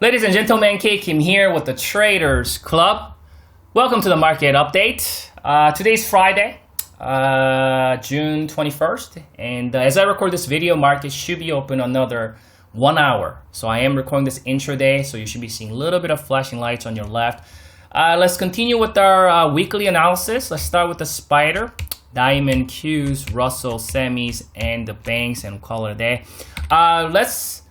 Ladies and gentlemen, K Kim here with the Traders Club. Welcome to the market update. Today's Friday, June 21st, and as I record this video, market should be open another 1 hour. So I am recording this intraday, so you should be seeing a little bit of flashing lights on your left. Let's continue with our weekly analysis. Let's start with the spider, diamond Qs, Russell, semis, and the banks, and call it a day. Let's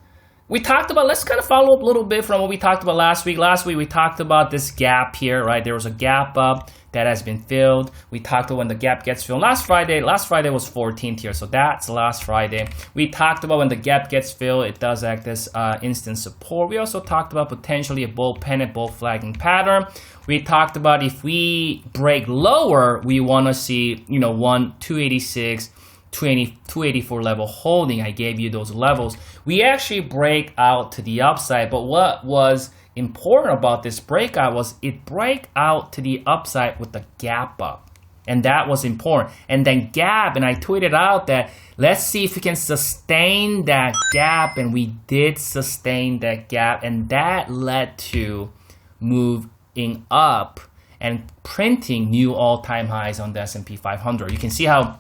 kind of follow up a little bit from what we talked about last week. Last week we talked about this gap here, right? There was a gap up that has been filled. We talked about when the gap gets filled. Last Friday was 14th here, so that's last Friday. We talked about when the gap gets filled, it does act as instant support. We also talked about potentially a bull pennant, bull flagging pattern. We talked about if we break lower, we want to see, 286, 284 level holding. I gave you those levels. We actually break out to the upside, but what was important about this breakout was it break out to the upside with the gap up, and that was important. And then gap, and I tweeted out that let's see if we can sustain that gap, and we did sustain that gap, and that led to moving up and printing new all-time highs on the S&P 500. You can see how,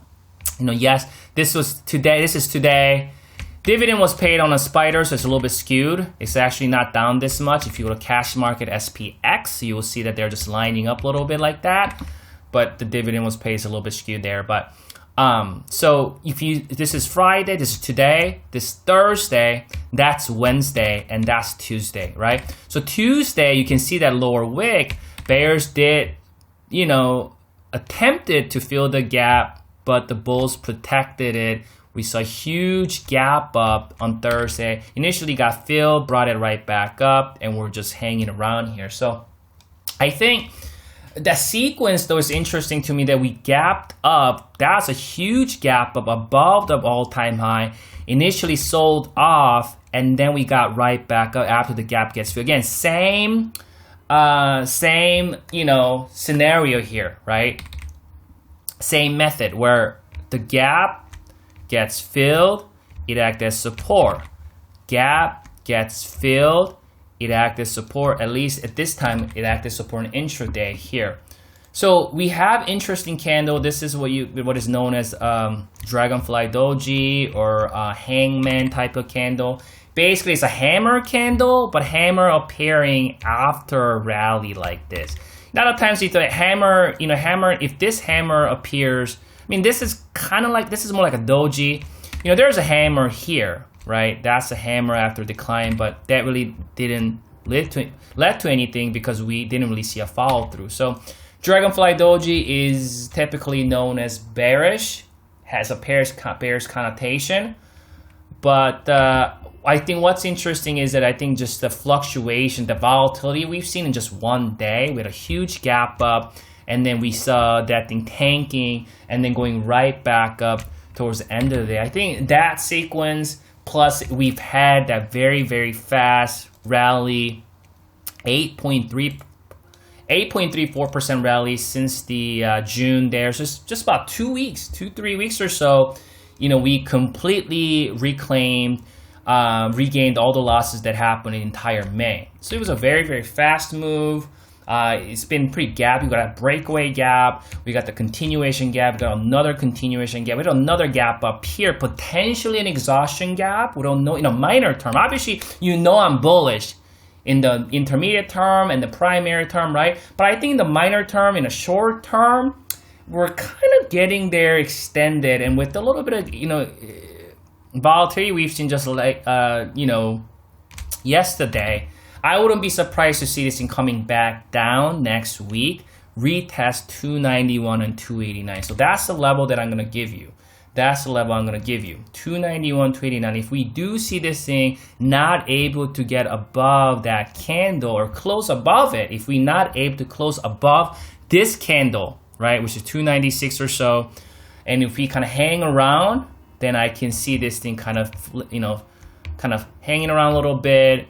yes, this is today. Dividend was paid on a spider, so it's a little bit skewed. It's actually not down this much. If you go to cash market SPX, you will see that they're just lining up a little bit like that. But the dividend was paid, it's a little bit skewed there. But so this is Friday, this is today, this Thursday, that's Wednesday, and that's Tuesday, right? So Tuesday, you can see that lower wick. Bears did, attempted to fill the gap, but the bulls protected it. We saw a huge gap up on Thursday. Initially got filled, brought it right back up, and we're just hanging around here. So I think that sequence, though, is interesting to me that we gapped up. That's a huge gap up above the all-time high. Initially sold off, and then we got right back up after the gap gets filled. Again, same scenario here, right? Same method where the gap gets filled, it acts as support. Gap gets filled, it acts as support. At least at this time, it acts as support in intraday here. So we have interesting candle. This is what is known as dragonfly doji or hangman type of candle. Basically, it's a hammer candle, but hammer appearing after a rally like this. A lot of times you think hammer, if this hammer appears, this is more like a doji. There's a hammer here, right? That's a hammer after decline, but that really didn't lead to anything because we didn't really see a follow through. So dragonfly doji is typically known as bearish, has a bearish connotation. But I think what's interesting is that I think just the fluctuation, the volatility we've seen in just one day with a huge gap up, and then we saw that thing tanking and then going right back up towards the end of the day. I think that sequence, plus we've had that very, very fast rally, 8.34% rally since the June there. So it's just about 3 weeks or so, we completely regained all the losses that happened in entire May. So it was a very, very fast move. It's been pretty gappy. We got a breakaway gap. We got the continuation gap. We got another continuation gap. We got another gap up here, potentially an exhaustion gap. We don't know in a minor term. Obviously, I'm bullish in the intermediate term and the primary term, right? But I think in the minor term, in the short term, we're kind of getting there extended, and with a little bit of volatility we've seen just like yesterday. I wouldn't be surprised to see this thing coming back down next week, retest 291 and 289. So that's the level that I'm going to give you. 291, 289. If we do see this thing not able to get above that candle or close above it, if we're not able to close above this candle, right, which is 296 or so, and if we kind of hang around, then I can see this thing kind of hanging around a little bit,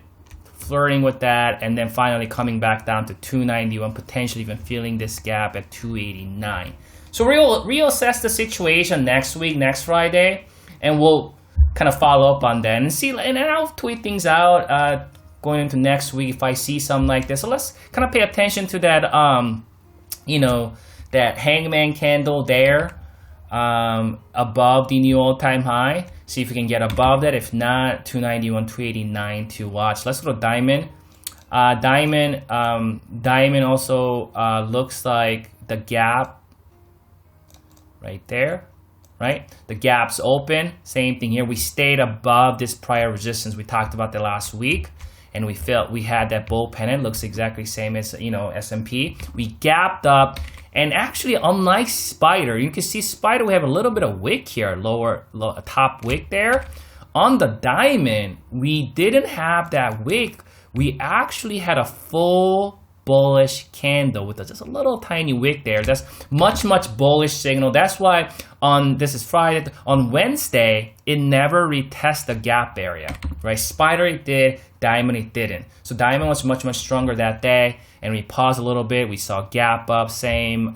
flirting with that, and then finally coming back down to 291, potentially even filling this gap at 289. So we'll reassess the situation next week, next Friday, and we'll kind of follow up on that and see. And I'll tweet things out going into next week if I see something like this. So let's kind of pay attention to that, you know, that hangman candle there above the new all-time high. See if we can get above that. If not, 291, 289 to watch. Let's go to diamond. Diamond also looks like the gap right there, right? The gap's open. Same thing here. We stayed above this prior resistance. We talked about that last week, and we felt we had that bull pennant. Looks exactly same as, you know, S&P. We gapped up, and actually, unlike Spider, you can see Spider, we have a little bit of wick here, top wick there. On the diamond, we didn't have that wick. We actually had a full bullish candle with just a little tiny wick there. That's much bullish signal. That's why this is Friday, on Wednesday, it never retests the gap area, right? Spider it did, diamond it didn't. So diamond was much stronger that day, and we paused a little bit. We saw gap up, same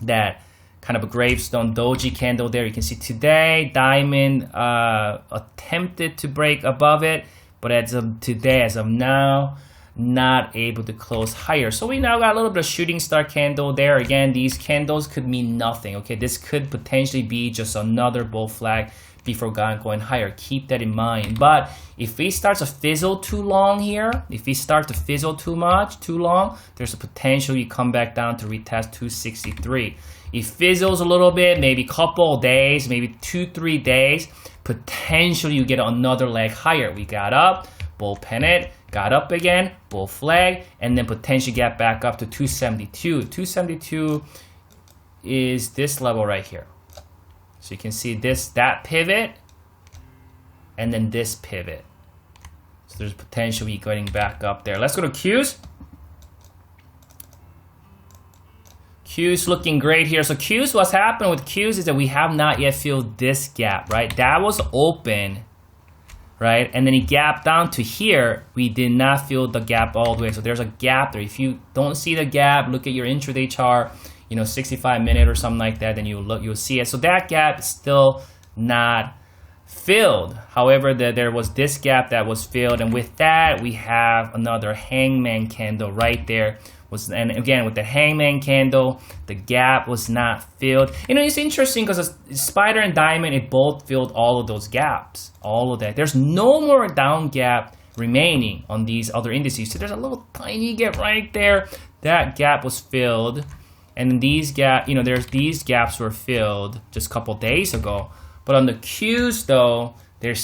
that kind of a gravestone doji candle there. You can see today diamond attempted to break above it, but as of today, as of now, not able to close higher. So we now got a little bit of shooting star candle there. Again, these candles could mean nothing. Okay, this could potentially be just another bull flag before going higher. Keep that in mind. But if it starts to fizzle too long here, if it starts to fizzle too long, there's a potential you come back down to retest 263. It fizzles a little bit, maybe a couple days, maybe 2-3 days, potentially you get another leg higher. We got up, bull pennant, got up again, bull flag, and then potentially get back up to 272. 272 is this level right here. So you can see that pivot, and then this pivot. So there's potentially going back up there. Let's go to Qs. Qs looking great here. So Qs, what's happened with Qs is that we have not yet filled this gap, right? That was open, right? And then it gapped down to here. We did not fill the gap all the way. So there's a gap there. If you don't see the gap, look at your intraday chart, you know, 65-minute or something like that, then you'll see it. So that gap is still not filled. However, there was this gap that was filled, and with that, we have another hangman candle right there. And again, with the hangman candle, the gap was not filled. You know, it's interesting because Spider and Diamond, it both filled all of those gaps, all of that. There's no more down gap remaining on these other indices. So there's a little tiny gap right there. That gap was filled, and these these gaps were filled just a couple days ago. But on the Qs though,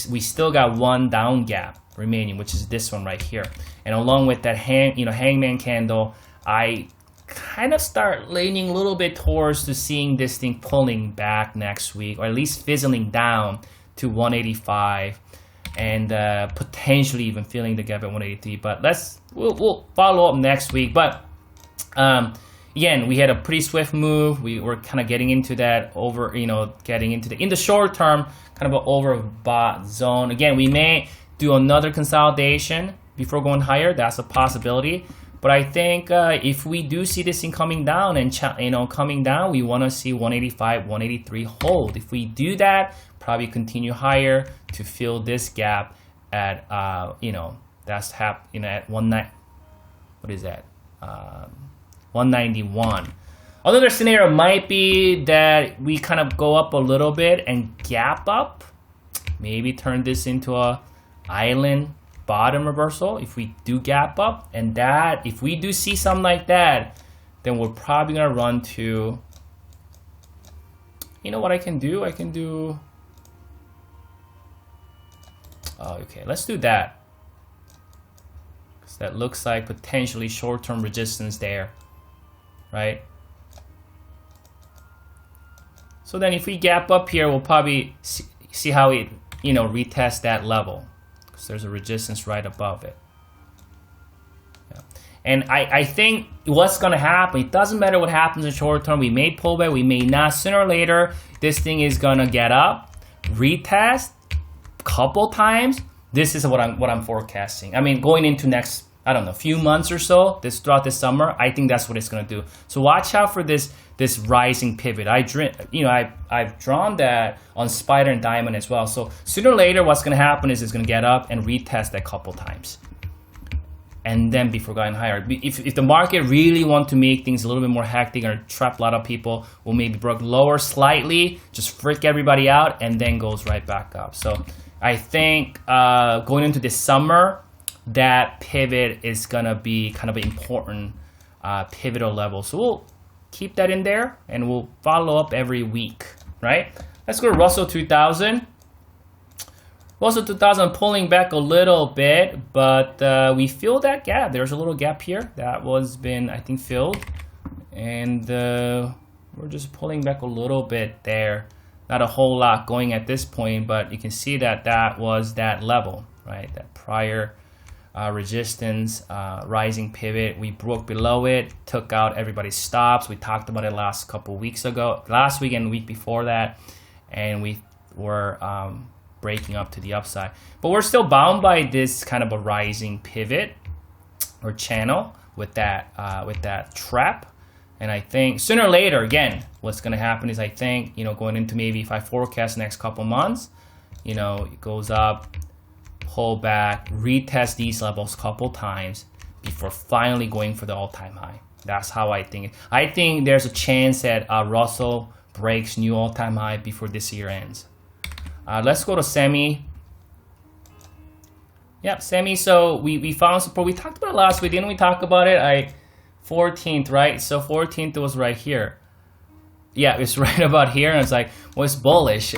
we still got one down gap remaining, which is this one right here. And along with that hangman candle, I kind of start leaning a little bit towards to seeing this thing pulling back next week, or at least fizzling down to 185, and potentially even filling the gap at 183. But we'll follow up next week. But again, we had a pretty swift move. We were kind of getting into that in the short term, kind of an overbought zone. Again, we may do another consolidation before going higher. That's a possibility. But I think if we do see this thing coming down we want to see 185, 183 hold. If we do that, probably continue higher to fill this gap at at 191. Another scenario might be that we kind of go up a little bit and gap up, maybe turn this into a island bottom reversal. If we do gap up, and that if we do see something like that, then we're probably gonna run to, you know what I can do? Okay, let's do that, because that looks like potentially short-term resistance there, right? So then if we gap up here, we'll probably see how it retest that level. There's a resistance right above it. Yeah. And I think what's going to happen, it doesn't matter what happens in short term. We may pull back, we may not. Sooner or later, this thing is going to get up, retest a couple times. This is what I'm forecasting. I mean, going into next, I don't know, few months or so, throughout this summer, I think that's what it's going to do. So watch out for this rising pivot. I've drawn that on Spider and Diamond as well. So sooner or later, what's going to happen is it's going to get up and retest that couple times. and then before going higher. If the market really want to make things a little bit more hectic or trap a lot of people, will maybe break lower slightly, just freak everybody out, and then goes right back up. So I think going into this summer, that pivot is gonna be kind of an important pivotal level. So we'll keep that in there, and we'll follow up every week, right? Let's go to Russell 2000. Russell 2000 pulling back a little bit, but we fill that gap. There's a little gap here that was been, I think, filled, and we're just pulling back a little bit there. Not a whole lot going at this point, but you can see that that was that level, right? That prior resistance, rising pivot. We broke below it, took out everybody's stops. We talked about it last couple weeks ago, last week and the week before that, and we were breaking up to the upside. But we're still bound by this kind of a rising pivot or channel with that trap. And I think sooner or later, again, what's going to happen is I think, you know, going into maybe if I forecast the next couple months, you know, it goes up, pull back, retest these levels a couple times before finally going for the all-time high. That's how I think. I think there's a chance that Russell breaks new all-time high before this year ends. Let's go to semi. Yep, semi. So we found support. We talked about it last week, didn't we talk about it? 14th, right? So 14th was right here. Yeah, it's right about here. And it's like, well, it's bullish.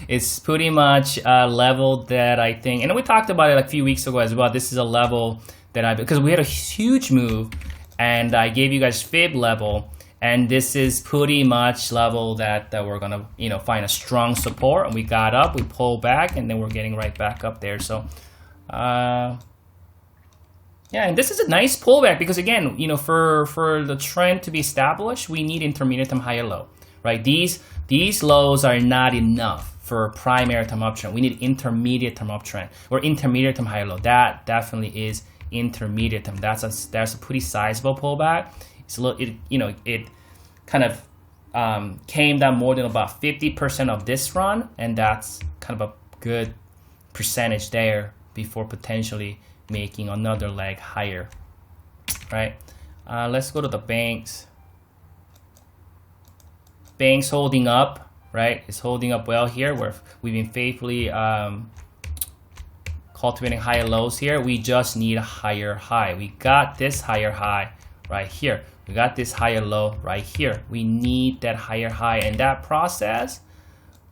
it's pretty much a level that I think, and we talked about it like a few weeks ago as well. This is a level that because we had a huge move, and I gave you guys fib level, and this is pretty much level that we're gonna, you know, find a strong support. And we got up, we pulled back, and then we're getting right back up there. So, yeah, and this is a nice pullback because again, you know, for the trend to be established, we need intermediate term higher low, right? These lows are not enough for primary term uptrend. We need intermediate term uptrend or intermediate term higher low. That definitely is intermediate term. That's a pretty sizable pullback. It's a little, it kind of came down more than about 50% of this run, and that's kind of a good percentage there before potentially making another leg higher, right? Let's go to the banks. Banks holding up, right? It's holding up well here. We've been faithfully cultivating higher lows here. We just need a higher high. We got this higher high right here. We got this higher low right here. We need that higher high. In that process,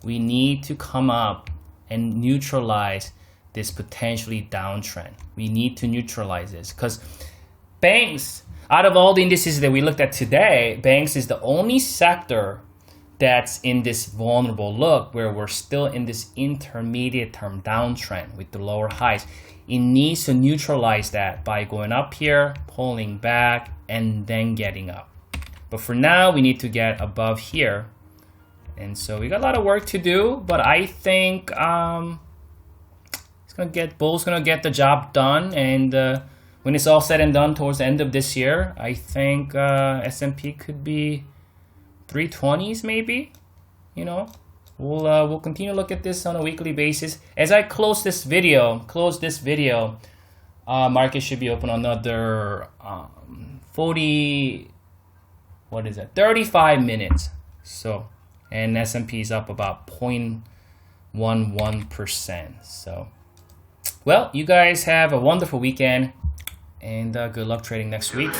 we need to come up and neutralize this potentially downtrend. We need to neutralize this because banks, out of all the indices that we looked at today, banks is the only sector that's in this vulnerable look where we're still in this intermediate term downtrend with the lower highs. It needs to neutralize that by going up here, pulling back, and then getting up. But for now, we need to get above here. And so we got a lot of work to do, but I think Bull's gonna get the job done, and when it's all said and done towards the end of this year, I think S&P could be 320s maybe. You know, we'll continue to look at this on a weekly basis. As I close this video, market should be open another 35 minutes. So, and S&P is up about 0.11%. So. Well, you guys have a wonderful weekend, and good luck trading next week.